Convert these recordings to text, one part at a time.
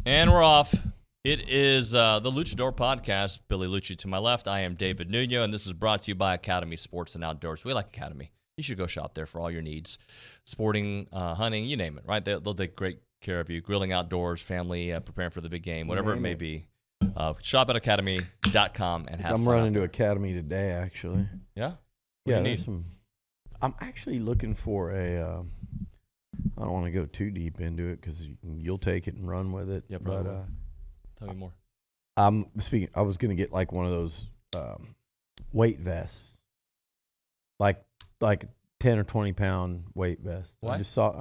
And we're off. It is the Loochador Podcast. Billy Liucci to my left. I am David Nuño, and this is brought to you by Academy Sports and Outdoors. We like Academy. You should go shop there for all your needs. Sporting, hunting, you name it, right? They'll take great care of you. Grilling outdoors, family, preparing for the big game, whatever it may be. Shop at academy.com and have I'm fun. running to Academy today, actually. Yeah? Yeah, do you need? I'm actually looking for a. I don't want to go too deep into it because you'll take it and run with it. Yeah, but probably. Tell me more. I was gonna get like one of those weight vests, like 10 or 20 pound weight vest. Why? I just saw.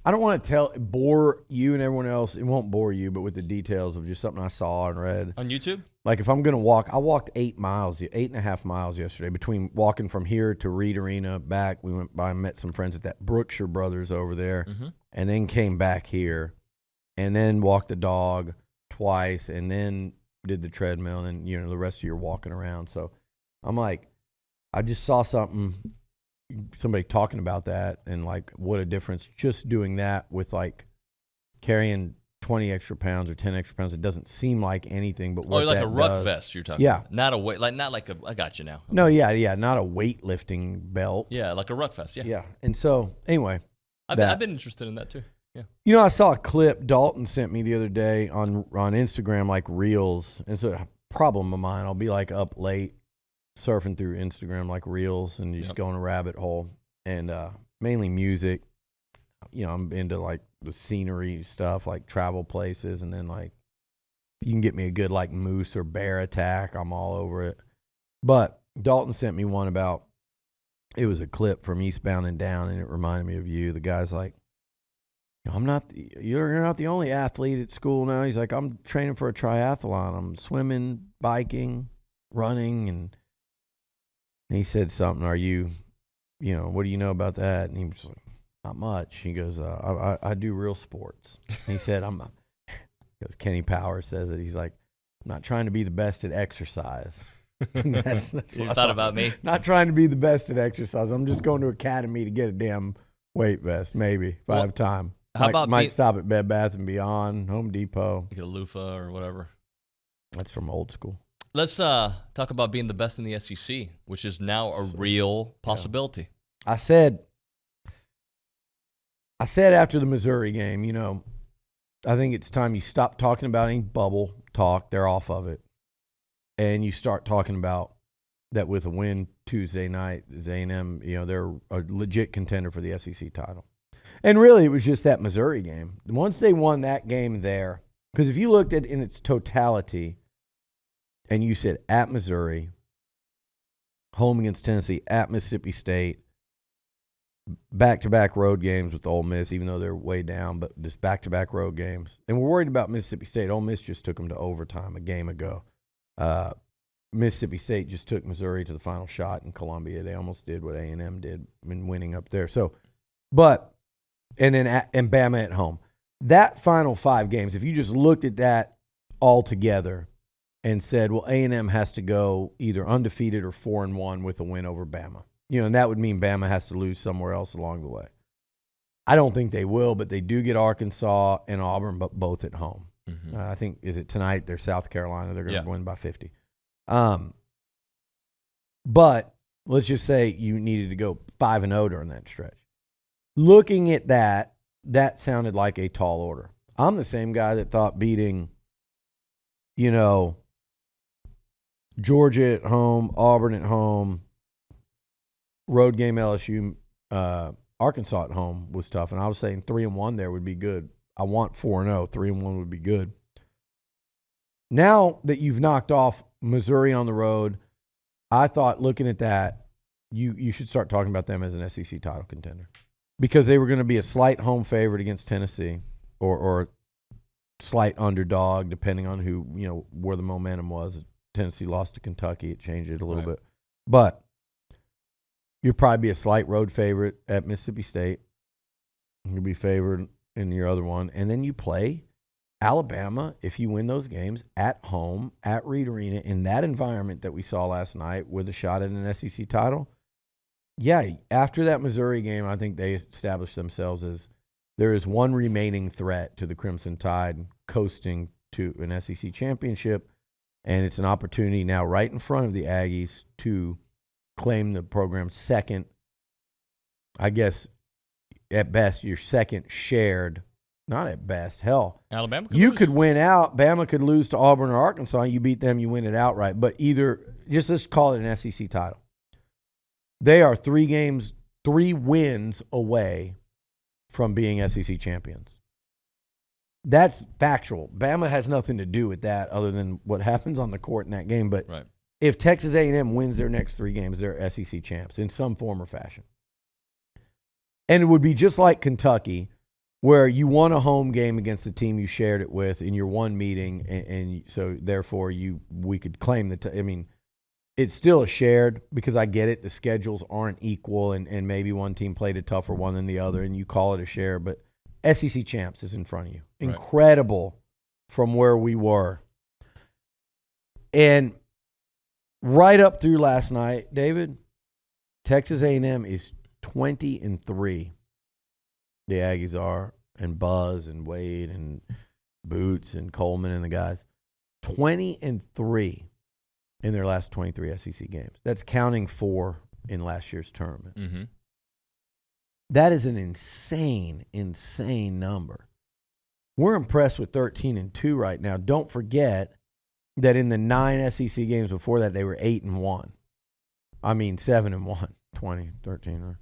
I don't want to bore you and everyone else. It won't bore you, but with the details of just something I saw and read On YouTube? Like if I'm gonna walk, I walked 8.5 miles yesterday between walking from here to Reed Arena back. We went by and met some friends at that Brookshire Brothers over there, and then came back here, and then walked the dog twice, and then did the treadmill, and then the rest of you are walking around. So I'm like, I just saw somebody talking about that, and like what a difference just doing that with like carrying 20 extra pounds or 10 extra pounds. It doesn't seem like anything, but what like that a ruck does, vest you're talking about. Not a weight, not like a, I got you now. Okay. No, yeah, not a weightlifting belt. Yeah, like a ruck vest, yeah. Yeah, and so anyway. I've been interested in that too, yeah. I saw a clip Dalton sent me the other day on Instagram, like Reels, and so a problem of mine, I'll be like up late surfing through Instagram like Reels and just go in a rabbit hole, and mainly music. I'm into like the scenery stuff, like travel places, and then like you can get me a good like moose or bear attack, I'm all over it. But Dalton sent me one about, it was a clip from Eastbound and Down, and it reminded me of you. The guy's like, you're not the only athlete at school now. He's like, I'm training for a triathlon. I'm swimming, biking, running, and he said something. What do you know about that? And he was like, not much. He goes, I do real sports. And he said, Kenny Powers says it. He's like, I'm not trying to be the best at exercise. that's you thought about me? Not trying to be the best at exercise. I'm just going to Academy to get a damn weight vest, maybe, if I have time. Might stop at Bed Bath & Beyond, Home Depot. Get a loofah or whatever. That's from old school. Let's talk about being the best in the SEC, which is now a real possibility. Yeah. I said after the Missouri game, I think it's time you stop talking about any bubble talk. They're off of it. And you start talking about that with a win Tuesday night, is A&M, they're a legit contender for the SEC title. And really, it was just that Missouri game. Once they won that game there, because if you looked at it in its totality and you said at Missouri, home against Tennessee, at Mississippi State, back-to-back road games with Ole Miss, even though they're way down, but just back-to-back road games. And we're worried about Mississippi State. Ole Miss just took them to overtime a game ago. Mississippi State just took Missouri to the final shot in Columbia. They almost did what A&M did in winning up there. So, and Bama at home. That final 5 games, if you just looked at that all together and said, well, A&M has to go either undefeated or 4-1 with a win over Bama. And that would mean Bama has to lose somewhere else along the way. I don't think they will, but they do get Arkansas and Auburn, but both at home. Mm-hmm. I think, is it tonight? They're South Carolina. They're going to win by 50. But let's just say you needed to go 5-0 during that stretch. Looking at that sounded like a tall order. I'm the same guy that thought beating, Georgia at home, Auburn at home, road game LSU, Arkansas at home was tough. And I was saying 3-1 there would be good. I want 4-0. 3-1 would be good. Now that you've knocked off Missouri on the road, I thought looking at that, you should start talking about them as an SEC title contender. Because they were going to be a slight home favorite against Tennessee or slight underdog, depending on where the momentum was. Tennessee lost to Kentucky. It changed it a little bit. But you'll probably be a slight road favorite at Mississippi State. You'll be favored in your other one. And then you play Alabama, if you win those games, at home, at Reed Arena, in that environment that we saw last night with a shot at an SEC title. Yeah, after that Missouri game, I think they established themselves as there is one remaining threat to the Crimson Tide coasting to an SEC championship, and it's an opportunity now right in front of the Aggies to claim the program's second, I guess, at best, your second shared, not at best, hell. Alabama could win out. Bama could lose to Auburn or Arkansas. You beat them, you win it outright. But let's call it an SEC title. They are 3 wins away from being SEC champions. That's factual. Bama has nothing to do with that other than what happens on the court in that game. But if Texas A&M wins their next 3 games, they're SEC champs in some form or fashion. And it would be just like Kentucky, where you won a home game against the team you shared it with in your one meeting, and so therefore we could claim that. It's still a shared, because I get it. The schedules aren't equal, and maybe one team played a tougher one than the other, and you call it a share. But SEC champs is in front of you. Right. Incredible from where we were. And right up through last night, David, Texas A&M is 20-3. The Aggies are, and Buzz and Wade and Boots and Coleman and the guys. 20-3 in their last 23 SEC games. That's counting 4 in last year's tournament. Mm-hmm. That is an insane, insane number. We're impressed with 13-2 right now. Don't forget that in the 9 SEC games before that, they were 8-1. 7-1, 20, 13,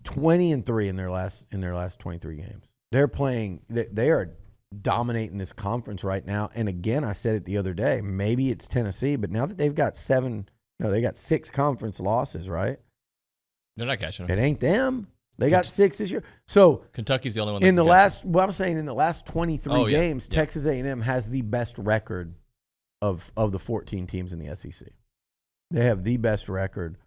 20-3 in their last 23 games. They're playing. They are dominating this conference right now. And again, I said it the other day. Maybe it's Tennessee, but now that they've got 6 conference losses, right? They're not catching them. It ain't them. They got 6 this year. So Kentucky's the only one. In the last 23 games, yeah. Texas A&M has the best record of the 14 teams in the SEC. They have the best record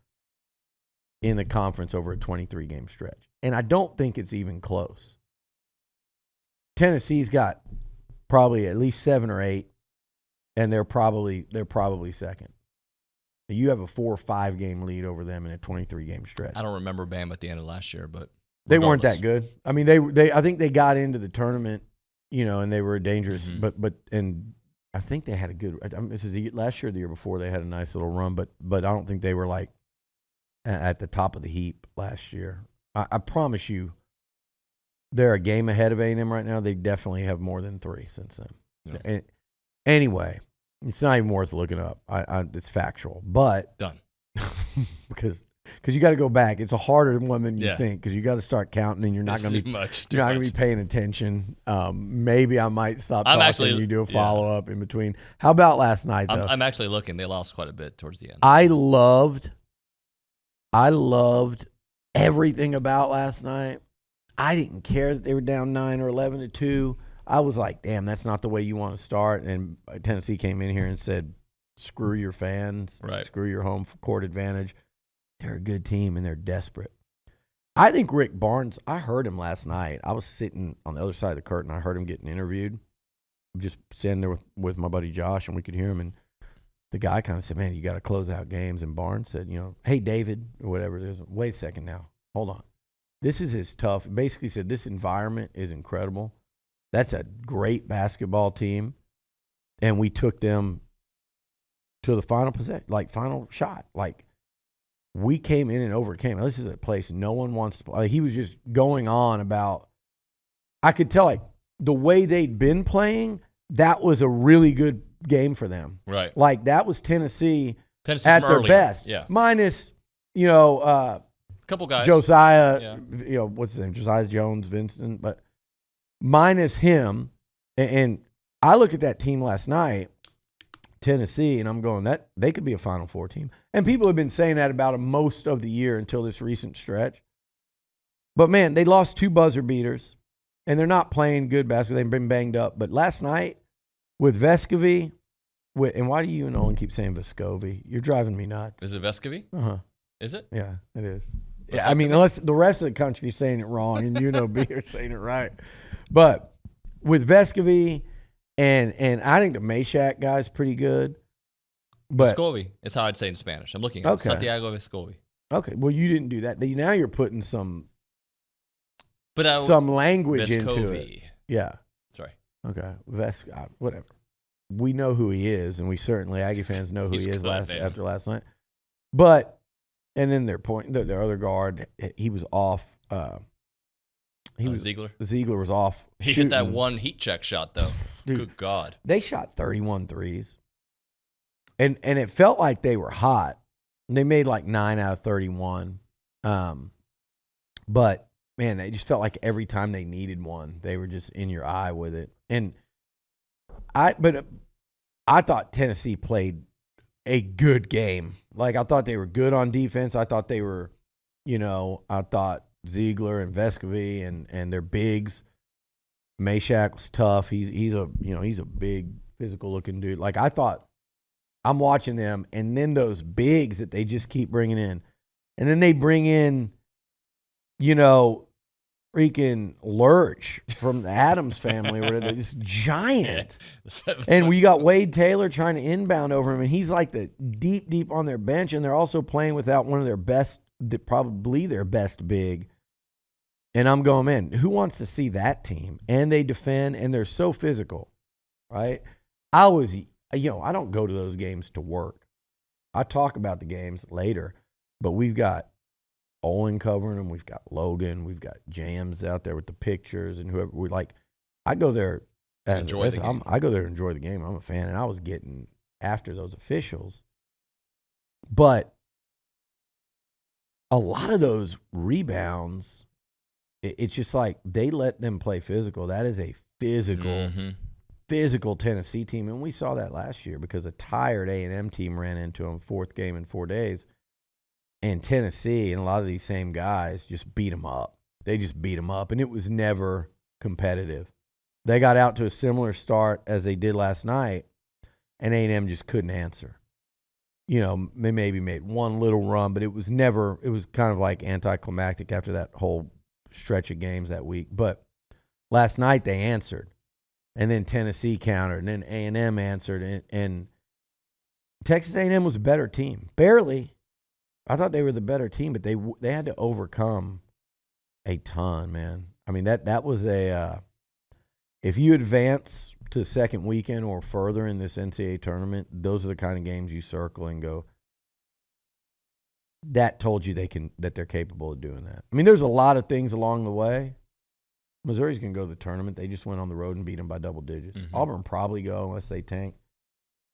in the conference over a 23-game stretch. And I don't think it's even close. Tennessee's got probably at least 7 or 8, and they're probably second. You have a 4 or 5 game lead over them in a 23-game stretch. I don't remember Bama at the end of last year, but they weren't that good. I think they got into the tournament, and they were dangerous. Mm-hmm. And I think they had a good. This is last year or the year before, they had a nice little run, but I don't think they were like at the top of the heap last year. I promise you, they're a game ahead of A&M right now. They definitely have more than 3 since then. Yeah. And anyway, it's not even worth looking up. It's factual, but done because you got to go back. It's a harder one than you Yeah. think, because you got to start counting, and you're not going to be much. You're not going to be paying attention. Maybe I might stop talking and you do a follow up in between. How about last night though? I'm actually looking. They lost quite a bit towards the end. I loved everything about last night. I didn't care that they were down 9 or 11-2. I was like, damn, that's not the way you want to start. And Tennessee came in here and said, screw your fans, right. Screw your home court advantage. They're a good team, and they're desperate. I think Rick Barnes, I heard him last night. I was sitting on the other side of the curtain. I heard him getting interviewed. I'm just sitting there with my buddy Josh, and we could hear him. And the guy kind of said, man, you got to close out games. And Barnes said, hey, David, or whatever it is, wait a second now. Hold on. This is as tough. Basically said, this environment is incredible. That's a great basketball team. And we took them to the final final shot. We came in and overcame. This is a place no one wants to play. He was just going on about, I could tell, the way they'd been playing, that was a really good game for them. Right. That was Tennessee at their earlier. best. Yeah. Minus, couple guys. Josiah, what's his name? Josiah Jones, Vincent, but minus him. And I look at that team last night, Tennessee, and I'm going, that they could be a Final Four team. And people have been saying that about them most of the year until this recent stretch. But man, they lost 2 buzzer beaters, and they're not playing good basketball. They've been banged up. But last night with Vescovy, and why do you and Owen keep saying Vescovy? You're driving me nuts. Is it Vescovy? Uh-huh. Is it? Yeah, it is. Yeah, unless the rest of the country is saying it wrong and B are saying it right. But with Vescovy and I think the Meshack guy's pretty good. But Vescovy is how I'd say in Spanish. I'm looking at it. Santiago Vescovy. Okay, well, you didn't do that. Now you're putting some But some language into it. Vescovi. Yeah. Sorry. Okay. Whatever. We know who he is, and we certainly, Aggie fans know who he is after last night. But, and then their other guard, he was off. Ziegler? Ziegler was off. He shooting. hit that one heat check shot, though. Dude, good God. They shot 31 threes. And it felt like they were hot. They made like 9 out of 31. But, man, they just felt like every time they needed one, they were just in your eye with it. And I thought Tennessee played a good game. Like, I thought they were good on defense. I thought they were, I thought Ziegler and Vescovi and their bigs. Meshack was tough. He's a big physical looking dude. Like, I thought, I'm watching them, and then those bigs that they just keep bringing in, and then they bring in, freaking Lurch from the Adams family, where they're just giant. And we got Wade Taylor trying to inbound over him, and he's like the deep on their bench, and they're also playing without one of their best, probably their best big. And I'm going, man, who wants to see that team? And they defend, and they're so physical, right? I don't go to those games to work. I talk about the games later, but we've got Olin covering them. We've got Logan. We've got Jams out there with the pictures and whoever. I go there I go there to enjoy the game. I'm a fan, and I was getting after those officials. But a lot of those rebounds, it's just like they let them play physical. That is a physical Tennessee team, and we saw that last year because a tired A&M team ran into them, fourth game in 4 days, and Tennessee and a lot of these same guys just beat them up. They just beat them up, and it was never competitive. They got out to a similar start as they did last night, and A&M just couldn't answer. They maybe made one little run, but it was kind of like anticlimactic after that whole stretch of games that week. But last night they answered, and then Tennessee countered, and then A&M answered, and Texas A&M was a better team. Barely. I thought they were the better team, but they had to overcome a ton, man. I mean, that was if you advance to the second weekend or further in this NCAA tournament, those are the kind of games you circle and go, that told you that they're capable of doing that. I mean, there's a lot of things along the way. Missouri's going to go to the tournament. They just went on the road and beat them by double digits. Mm-hmm. Auburn probably go unless they tank.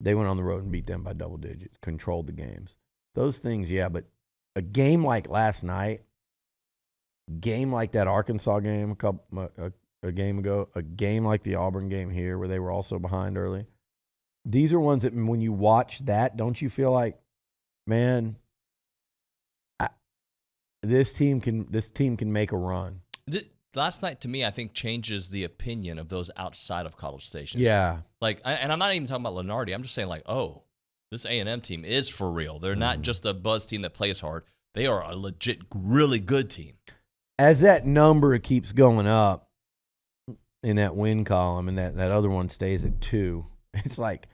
They went on the road and beat them by double digits, controlled the games. Those things, yeah, but a game like last night, game like that Arkansas game a game ago, a game like the Auburn game here where they were also behind early, these are ones that when you watch that, don't you feel like, man, this team can make a run. Last night, to me, I think changes the opinion of those outside of College Station. Yeah. And I'm not even talking about Lenardi. I'm just saying, this A&M team is for real. They're not just a buzz team that plays hard. They are a legit, really good team. As that number keeps going up in that win column and that other one stays at 2, it's like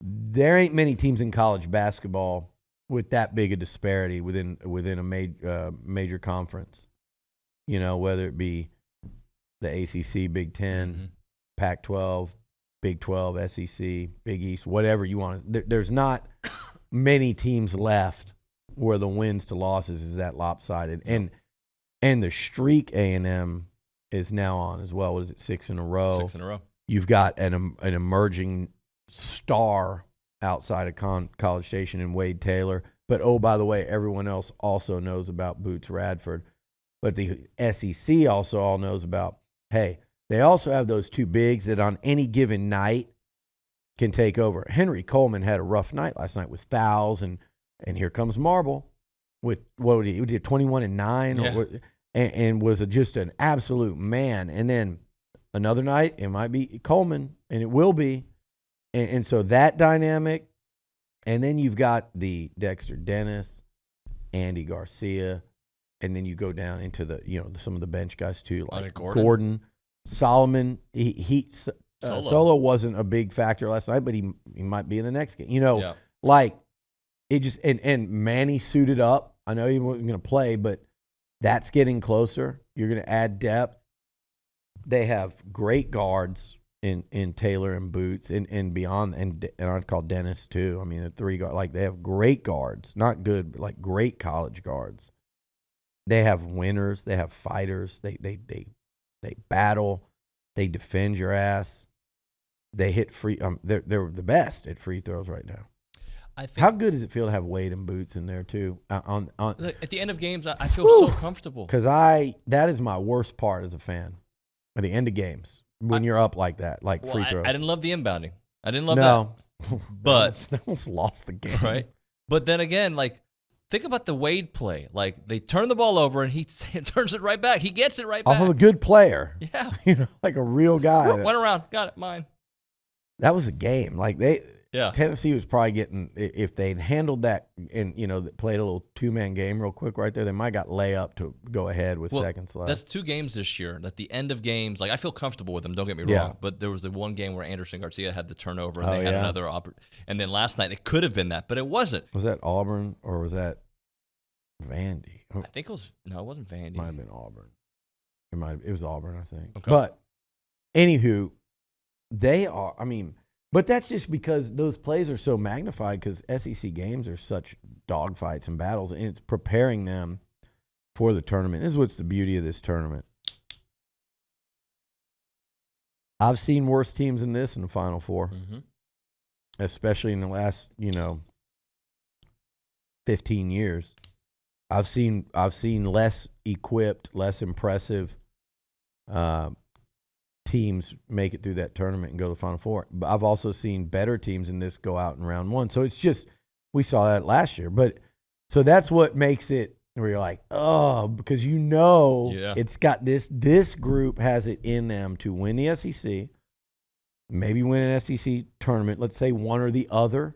there ain't many teams in college basketball with that big a disparity within a major conference. Whether it be the ACC, Big Ten, Pac-12, Big 12, SEC, Big East, whatever you want. There's not many teams left where the wins to losses is that lopsided. Yep. And the streak A&M is now on as well. What is it, 6 in a row? 6 in a row. You've got an emerging star outside of College Station in Wade Taylor. But, oh, by the way, everyone else also knows about Boots Radford. But the SEC also all knows about, hey, they also have those 2 bigs that on any given night can take over. Henry Coleman had a rough night last night with fouls, and here comes Marble with, what he did, 21 and 9, and was just an absolute man. And then another night, it might be Coleman, and it will be. And so that dynamic, and then you've got the Dexter Dennis, Andy Garcia, and then you go down into the some of the bench guys too, like Gordon, Solomon. Solo wasn't a big factor last night, but he might be in the next game. Like it just and Manny suited up. I know he wasn't going to play, but that's getting closer. You're going to add depth. They have great guards in Taylor and Boots and beyond, and I'd call Dennis too. I mean, the 3 guard, like they have great guards, not good, but like great college guards. They have winners. They have fighters. They battle. They defend your ass. They hit free. They're the best at free throws right now. How good does it feel to have Wade and Boots in there too? Look, at the end of games, I feel so comfortable. Because that is my worst part as a fan. At the end of games, when you're up like that, like free throws. I didn't love the inbounding. I didn't love that. But they almost lost the game. Right. But then again, like, think about the Wade play. Like, they turn the ball over, and he turns it right back. He gets it right back. Off of a good player. Yeah. Like a real guy. Went around. Got it. Mine. That was a game. Like, Tennessee was probably getting, if they'd handled that and, played a little 2-man game real quick right there, they might got layup to go ahead with seconds left. That's 2 games this year. At the end of games, like, I feel comfortable with them, don't get me wrong, but there was the one game where Anderson Garcia had the turnover and they had another and then last night it could have been that, but it wasn't. Was that Auburn or was that Vandy? I think it wasn't Vandy. It might have been Auburn. It was Auburn, I think. Okay. But, anywho, but that's just because those plays are so magnified because SEC games are such dogfights and battles, and it's preparing them for the tournament. This is what's the beauty of this tournament. I've seen worse teams than this in the Final Four, especially in the last, 15 years. I've seen less equipped, less impressive teams make it through that tournament and go to the Final Four. But I've also seen better teams in this go out in round 1. So it's just, we saw that last year. But so that's what makes it where you're like, oh, because it's got this group has it in them to win the SEC, maybe win an SEC tournament, let's say one or the other,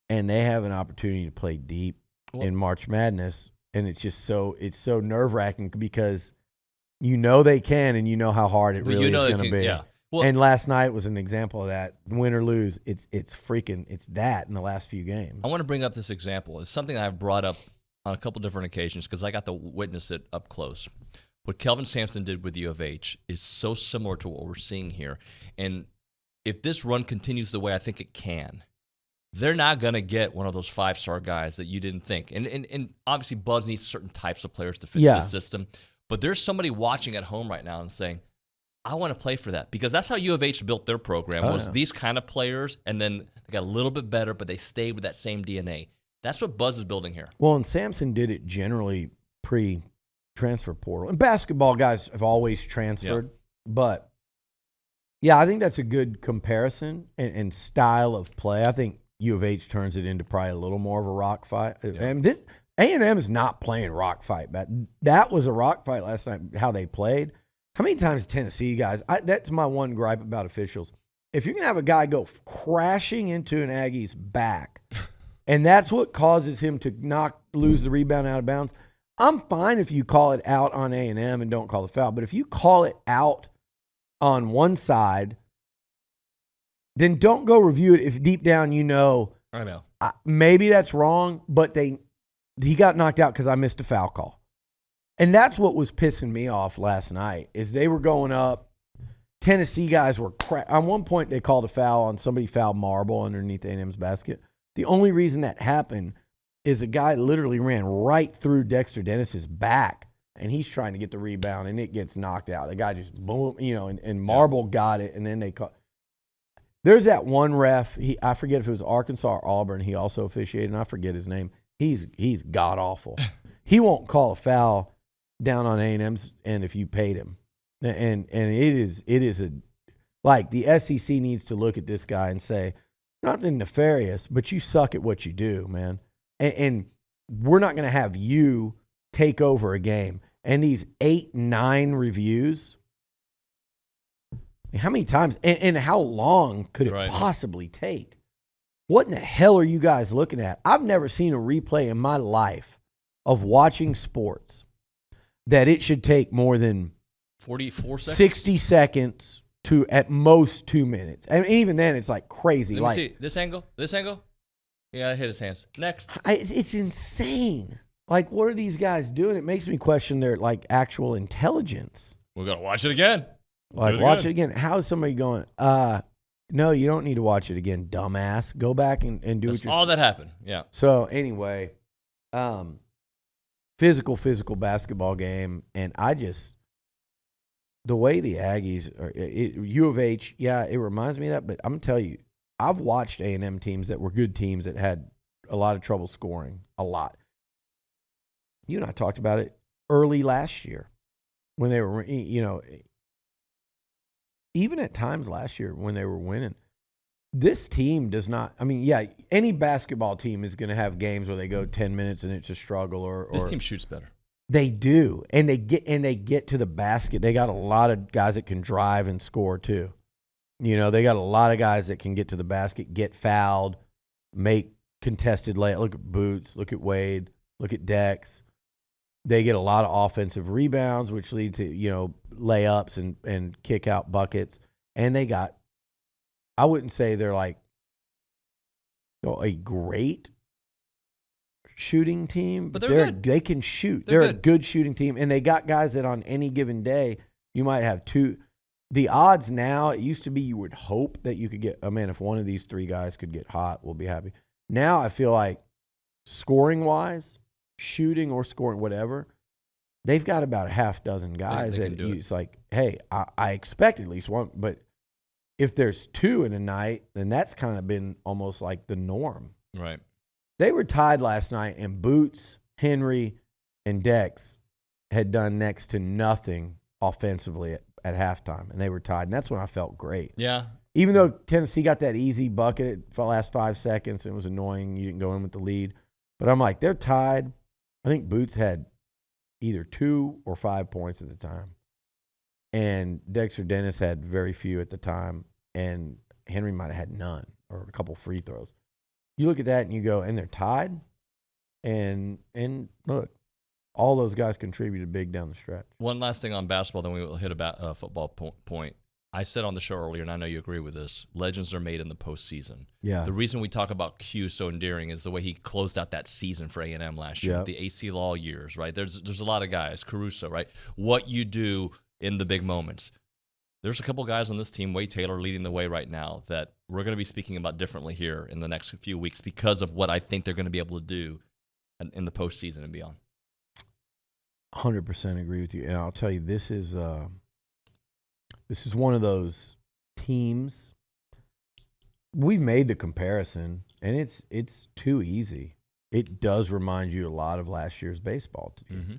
and they have an opportunity to play deep in March Madness. And it's just so nerve-wracking because they can, and how hard it really is going to be. Yeah. Well, and last night was an example of that. Win or lose, it's that in the last few games. I want to bring up this example. It's something I've brought up on a couple different occasions because I got to witness it up close. What Kelvin Sampson did with U of H is so similar to what we're seeing here. And if this run continues the way I think it can, they're not going to get one of those 5-star guys that you didn't think. And obviously Buzz needs certain types of players to fit the system. But there's somebody watching at home right now and saying, I want to play for that. Because that's how U of H built their program, these kind of players, and then they got a little bit better, but they stayed with that same DNA. That's what Buzz is building here. Well, and Sampson did it generally pre-transfer portal. And basketball guys have always transferred. But, I think that's a good comparison and style of play. I think U of H turns it into probably a little more of a rock fight. Yeah. And A&M is not playing rock fight, but that was a rock fight last night, how they played. How many times Tennessee guys, that's my one gripe about officials. If you're going to have a guy go crashing into an Aggie's back, and that's what causes him to lose the rebound out of bounds, I'm fine if you call it out on A&M and don't call the foul. But if you call it out on one side, then don't go review it if deep down I know. Maybe that's wrong, but he got knocked out because I missed a foul call. And that's what was pissing me off last night is they were going up. Tennessee guys were at one point they called a foul on somebody fouled Marble underneath A&M's basket. The only reason that happened is a guy literally ran right through Dexter Dennis's back, and he's trying to get the rebound, and it gets knocked out. The guy just boom, and Marble got it, and then they caught. There's that one ref. I forget if it was Arkansas or Auburn. He also officiated, and I forget his name. He's god awful. He won't call a foul down on A&M's end if you paid him, and it is the SEC needs to look at this guy and say, nothing nefarious, but you suck at what you do, man, and we're not going to have you take over a game. And these 8-9 reviews, how many times and how long could it possibly take? What in the hell are you guys looking at? I've never seen a replay in my life of watching sports that it should take more than 44 seconds, 60 seconds to at most 2 minutes. And even then, it's like crazy. Let me see. This angle. Yeah, I hit his hands. Next. It's insane. Like, what are these guys doing? It makes me question their, actual intelligence. We're going to watch it again. Like, watch it again. How is somebody going, no, you don't need to watch it again, dumbass. Go back and do That's what you're all that happened. Yeah. So, anyway, physical basketball game. And the way the Aggies are, U of H, yeah, it reminds me of that. But I'm going to tell you, I've watched A&M teams that were good teams that had a lot of trouble scoring, a lot. You and I talked about it early last year when they were, even at times last year when they were winning. This team does not, any basketball team is going to have games where they go 10 minutes and it's a struggle. Or this team shoots better. They do, and they get to the basket. They got a lot of guys that can drive and score too. They got a lot of guys that can get to the basket, get fouled, make contested layups. Look at Boots, look at Wade, look at Dex. They get a lot of offensive rebounds, which lead to, layups and kick out buckets. And they got, I wouldn't say they're like a great shooting team, but they can shoot. They're a good shooting team. And they got guys that on any given day, you might have two. The odds now, it used to be you would hope that you could get, if one of these three guys could get hot, we'll be happy. Now I feel like scoring-wise, shooting or scoring, whatever, they've got about a half dozen guys it's like, hey, I expect at least one, but if there's two in a night, then that's kind of been almost like the norm. Right. They were tied last night, and Boots, Henry, and Dex had done next to nothing offensively at halftime, and they were tied, and that's when I felt great. Yeah. Even though Tennessee got that easy bucket for the last 5 seconds, and it was annoying. You didn't go in with the lead. But I'm like, they're tied. I think Boots had either 2 or 5 points at the time. And Dexter Dennis had very few at the time, and Henry might have had none or a couple free throws. You look at that and you go, and they're tied? And look, all those guys contributed big down the stretch. One last thing on basketball, then we will hit a football point. I said on the show earlier, and I know you agree with this, legends are made in the postseason. Yeah. The reason we talk about Q so endearing is the way he closed out that season for A&M last year, the AC Law years, right? There's a lot of guys, Caruso, right? What you do in the big moments. There's a couple guys on this team, Wade Taylor leading the way right now, that we're going to be speaking about differently here in the next few weeks because of what I think they're going to be able to do in the postseason and beyond. 100% agree with you. And I'll tell you, this is one of those teams. We've made the comparison, and it's too easy. It does remind you a lot of last year's baseball team. Mm-hmm.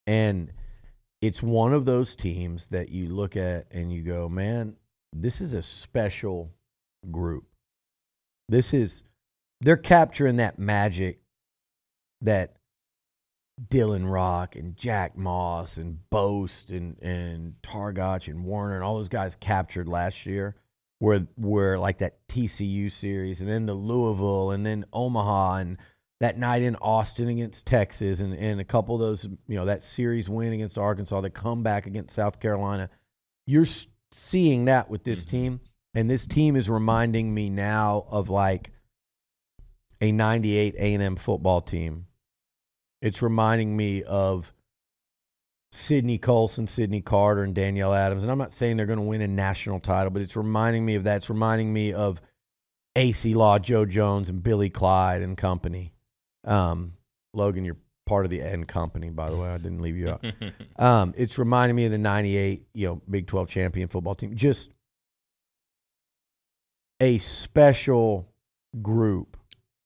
And it's one of those teams that you look at and you go, man, this is a special group. They're capturing that magic that Dylan Rock and Jack Moss and Boast and Targach and Warner and all those guys captured last year, where like that TCU series and then the Louisville and then Omaha and that night in Austin against Texas and a couple of those, that series win against Arkansas, the comeback against South Carolina. You're seeing that with this team, and this team is reminding me now of like a 98 A&M football team. It's reminding me of Sidney Colson, Sidney Carter, and Danielle Adams. And I'm not saying they're going to win a national title, but it's reminding me of that. It's reminding me of AC Law, Joe Jones, and Billy Clyde and company. Logan, you're part of the N company, by the way. I didn't leave you out. It's reminding me of the 98, Big 12 champion football team. Just a special group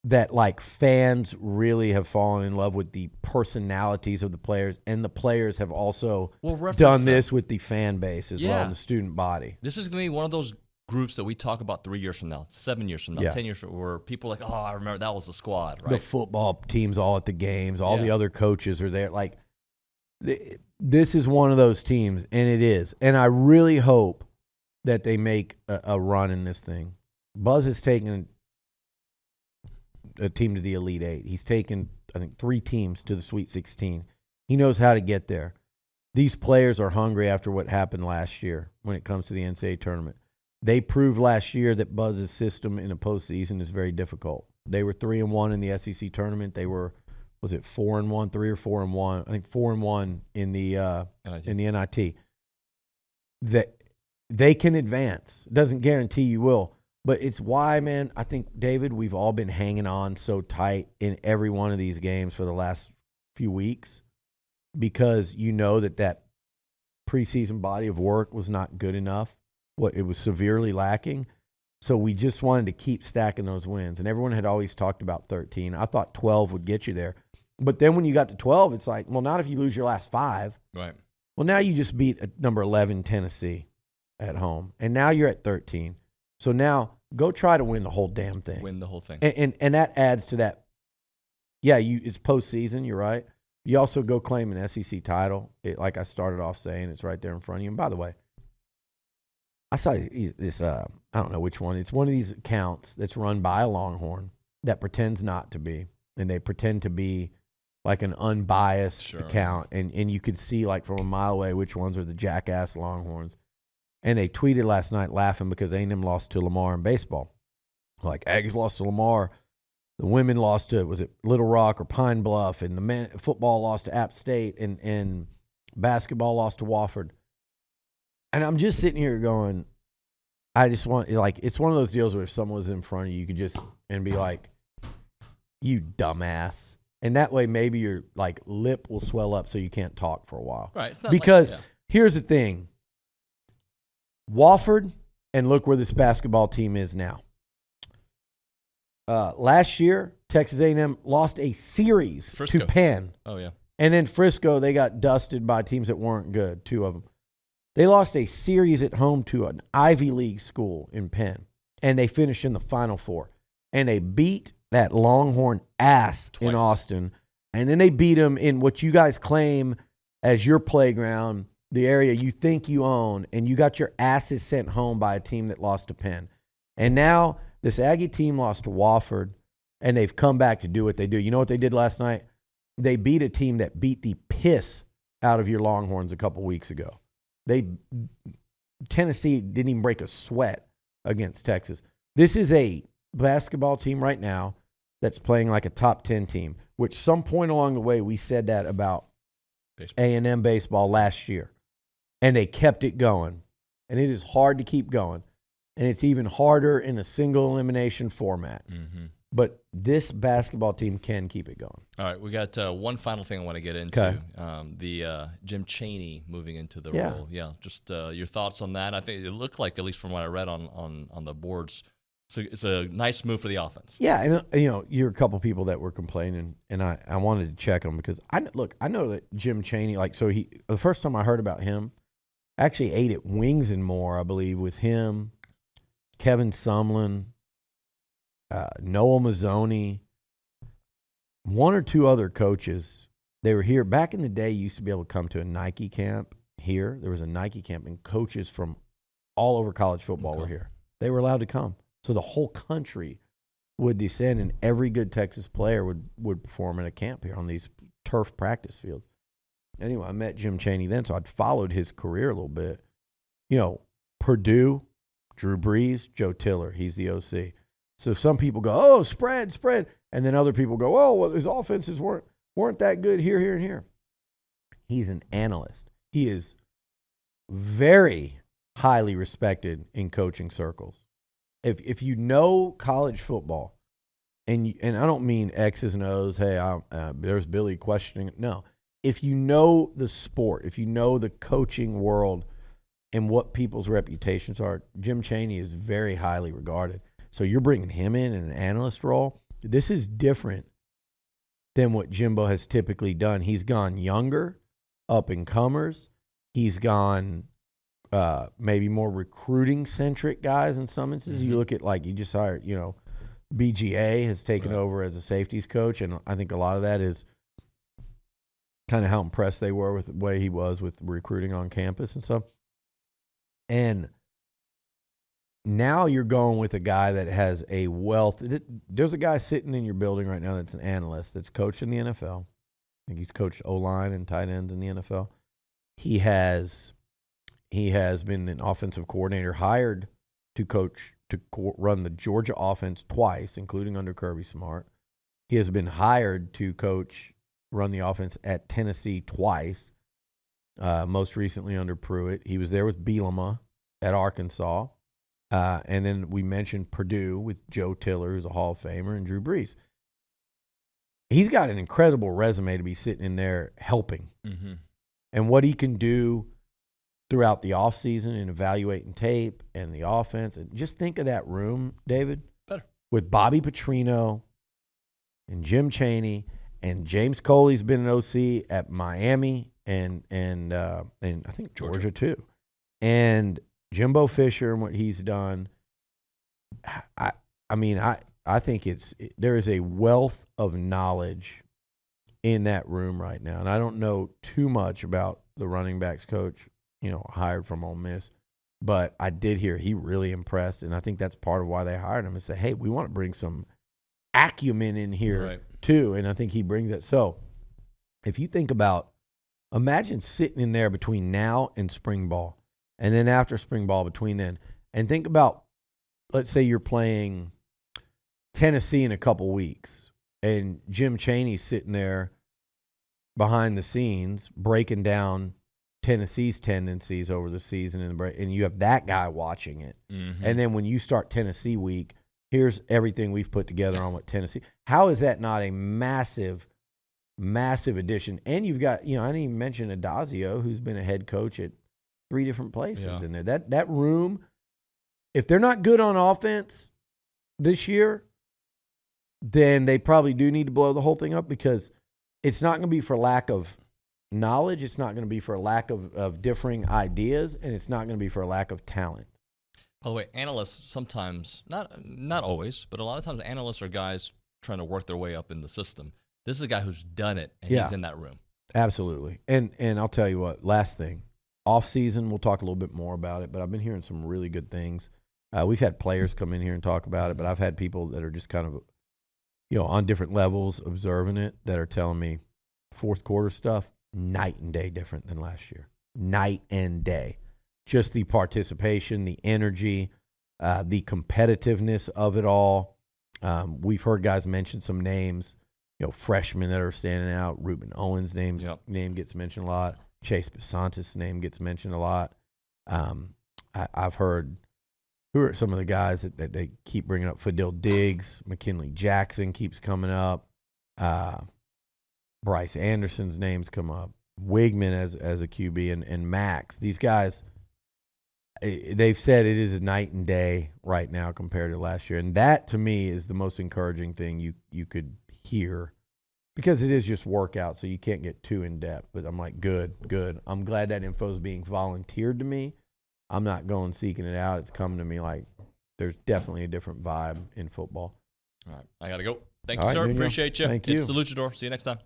that like fans really have fallen in love with the personalities of the players, and the players have also done this with the fan base as well, and the student body. This is going to be one of those groups that we talk about 3 years from now, 7 years from now, 10 years from now, where people are like, oh, I remember that was the squad, right? The football team's all at the games. All the other coaches are there. Like, this is one of those teams, and it is. And I really hope that they make a run in this thing. Buzz has taken a team to the Elite Eight. He's taken, I think, 3 teams to the Sweet 16. He knows how to get there. These players are hungry after what happened last year when it comes to the NCAA tournament. They proved last year that Buzz's system in a postseason is very difficult. They were 3-1 in the SEC tournament. They were, 4-1, 3 or 4-1? I think 4-1 in the NIT. that they can advance. It doesn't guarantee you will. But it's why, man, I think, David, we've all been hanging on so tight in every one of these games for the last few weeks, because you know that preseason body of work was not good enough. It was severely lacking. So we just wanted to keep stacking those wins. And everyone had always talked about 13. I thought 12 would get you there. But then when you got to 12, it's like, well, not if you lose your last 5. Right. Well, now you just beat number 11 Tennessee at home. And now you're at 13. So now go try to win the whole damn thing. Win the whole thing. And that adds to that. Yeah, it's postseason. You're right. You also go claim an SEC title. Like I started off saying, it's right there in front of you. And by the way, I saw this, I don't know which one. It's one of these accounts that's run by a Longhorn that pretends not to be. And they pretend to be like an unbiased account. And you could see like from a mile away which ones are the jackass Longhorns. And they tweeted last night laughing because A&M lost to Lamar in baseball. Like, Aggies lost to Lamar. The women lost to, was it Little Rock or Pine Bluff? And the men football lost to App State. And basketball lost to Wofford. And I'm just sitting here going, I just want, like, it's one of those deals where if someone was in front of you, you could just, and be like, you dumbass. And that way maybe your, like, lip will swell up so you can't talk for a while. Right. It's not because here's the thing. Wofford, and look where this basketball team is now. Last year, Texas A&M lost a series to Penn. Oh, yeah. And then Frisco, they got dusted by teams that weren't good, 2 of them. They lost a series at home to an Ivy League school in Penn, and they finished in the Final Four. And they beat that Longhorn ass twice in Austin, and then they beat them in what you guys claim as your playground, the area you think you own, and you got your asses sent home by a team that lost to Penn. And now this Aggie team lost to Wofford, and they've come back to do what they do. You know what they did last night? They beat a team that beat the piss out of your Longhorns a couple weeks ago. Tennessee didn't even break a sweat against Texas. This is a basketball team right now that's playing like a top 10 team, which some point along the way we said that about A&M baseball last year. And they kept it going. And it is hard to keep going. And it's even harder in a single elimination format. Mm-hmm. But this basketball team can keep it going. All right, we got one final thing I want to get into. The Jim Chaney moving into the role. Yeah, just your thoughts on that. I think it looked like, at least from what I read on the boards, so it's a nice move for the offense. Yeah, and you're a couple people that were complaining, and I wanted to check them because I know that Jim Chaney, the first time I heard about him, I actually ate at Wings and More, I believe, with him, Kevin Sumlin, Noel Mazzoni, one or two other coaches. They were here. Back in the day, you used to be able to come to a Nike camp here. There was a Nike camp, and coaches from all over college football were here. They were allowed to come. So the whole country would descend, and every good Texas player would perform at a camp here on these turf practice fields. Anyway, I met Jim Chaney then, so I'd followed his career a little bit. Purdue, Drew Brees, Joe Tiller. He's the OC. So some people go, oh, spread. And then other people go, oh, well, his offenses weren't that good here, and here. He's an analyst. He is very highly respected in coaching circles. If you know college football, and I don't mean X's and O's, hey, there's Billy questioning. No. If you know the sport, if you know the coaching world and what people's reputations are, Jim Chaney is very highly regarded. So you're bringing him in an analyst role. This is different than what Jimbo has typically done. He's gone younger, up-and-comers. He's gone maybe more recruiting-centric guys in some instances. Mm-hmm. You look at, you just hired, BGA has taken over as a safeties coach, and I think a lot of that is kind of how impressed they were with the way he was with recruiting on campus and stuff. And now you're going with a guy that has a wealth. There's a guy sitting in your building right now that's an analyst that's coached in the NFL. I think he's coached O-line and tight ends in the NFL. He has been an offensive coordinator hired to coach, to run the Georgia offense twice, including under Kirby Smart. He has been hired to run the offense at Tennessee twice. most recently under Pruitt. He was there with Bielema at Arkansas. And then we mentioned Purdue with Joe Tiller, who's a Hall of Famer, and Drew Brees. He's got an incredible resume to be sitting in there helping. Mm-hmm. And what he can do throughout the offseason and evaluating tape and the offense. And just think of that room, David, Better. with Bobby Petrino and Jim Chaney, and James Coley's been an OC at Miami and I think Georgia too. And Jimbo Fisher and what he's done. I think there is a wealth of knowledge in that room right now. And I don't know too much about the running backs coach, hired from Ole Miss, but I did hear he really impressed, and I think that's part of why they hired him, and say, hey, we want to bring some acumen in here too, and I think he brings it. So if you think about, imagine sitting in there between now and spring ball, and then after spring ball between then, and think about, let's say you're playing Tennessee in a couple weeks, and Jim Chaney's sitting there behind the scenes breaking down Tennessee's tendencies over the season, and you have that guy watching it. Mm-hmm. And then when you start Tennessee week, here's everything we've put together on what Tennessee. How is that not a massive, massive addition? And you've got, I didn't even mention Adazio, who's been a head coach at 3 different places in there. That room, if they're not good on offense this year, then they probably do need to blow the whole thing up, because it's not going to be for lack of knowledge. It's not going to be for a lack of differing ideas, and it's not going to be for a lack of talent. By the way, analysts sometimes, not always, but a lot of times analysts are guys trying to work their way up in the system. This is a guy who's done it, and he's in that room. Absolutely. And I'll tell you what, last thing, off season, we'll talk a little bit more about it, but I've been hearing some really good things. We've had players come in here and talk about it, but I've had people that are just kind of, on different levels observing it that are telling me fourth quarter stuff, night and day different than last year. Night and day. Just the participation, the energy, the competitiveness of it all. We've heard guys mention some names, freshmen that are standing out. Reuben Owens' name gets mentioned a lot. Chase Besantis' name gets mentioned a lot. I've heard, who are some of the guys that they keep bringing up? Fadil Diggs, McKinley Jackson keeps coming up. Bryce Anderson's names come up. Wigman as a QB and Max. These guys, they've said it is a night and day right now compared to last year. And that, to me, is the most encouraging thing you could hear, because it is just workout, so you can't get too in-depth. But I'm like, good. I'm glad that info is being volunteered to me. I'm not going seeking it out. It's coming to me like there's definitely a different vibe in football. All right, I got to go. Thank you, sir. Appreciate you. Thank you. It's the Luchador. See you next time.